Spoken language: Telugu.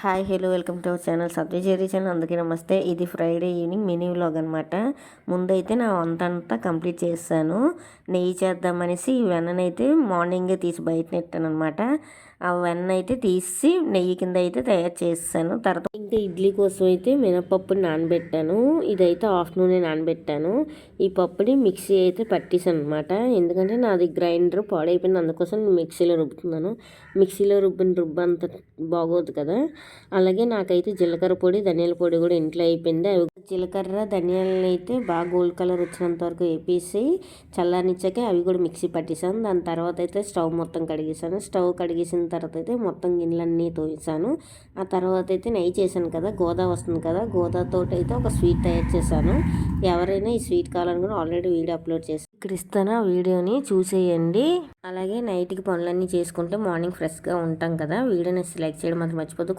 Hi hello welcome to our channel Satyacheri channel. అందుకే నమస్తే. ఇది ఫ్రైడే ఈవినింగ్ మినీ వ్లాగ్ అనమాట. ముందైతే నా వంట అంతా కంప్లీట్ చేస్తాను. నెయ్యి చేద్దామనేసి ఈ వెన్ననైతే మార్నింగే తీసి బయట నెట్టాను అనమాట. ఆ వెన్న అయితే తీసి నెయ్యి కింద అయితే తయారు చేస్తాను. తర్వాత ఇంకా ఇడ్లీ కోసం అయితే మినపప్పుని నానబెట్టాను. ఇదైతే ఆఫ్టర్నూనే నానబెట్టాను. ఈ పప్పుని మిక్సీ అయితే పట్టేసాను అనమాట. ఎందుకంటే నాది గ్రైండర్ పాడైపోయింది, అందుకోసం నేను మిక్సీలో రుబ్బుతున్నాను. మిక్సీలో రుబ్బు అంత బాగోదు కదా. అలాగే నాకైతే జీలకర్ర పొడి ధనియాల పొడి కూడా ఇంట్లో అయిపోయింది. అవి జీలకర్ర ధనియాలను అయితే బాగా గోల్డ్ కలర్ వచ్చినంత వరకు వేపేసి చల్లారనిచ్చాక అవి కూడా మిక్సీ పట్టేసాను. దాని తర్వాత అయితే స్టవ్ మొత్తం కడిగేసాను. స్టవ్ కడిగేసిన తర్వాత అయితే మొత్తం గిన్నెలన్నీ తోసాను. ఆ తర్వాత అయితే నెయ్యి చేశాను కదా, గోదా వస్తుంది కదా, గోదాతో అయితే ఒక స్వీట్ తయారు చేశాను. ఎవరైనా ఈ స్వీట్ కావాలని కూడా ఆల్రెడీ వీడియో అప్లోడ్ చేసి ఇక్కడ ఇస్తాను, ఆ వీడియోని చూసేయండి. అలాగే నైట్కి పనులన్నీ చేసుకుంటే మార్నింగ్ ఫ్రెష్గా ఉంటాం కదా. వీడియోని లైక్ చేయడం మాత్రం మర్చిపోద్దు.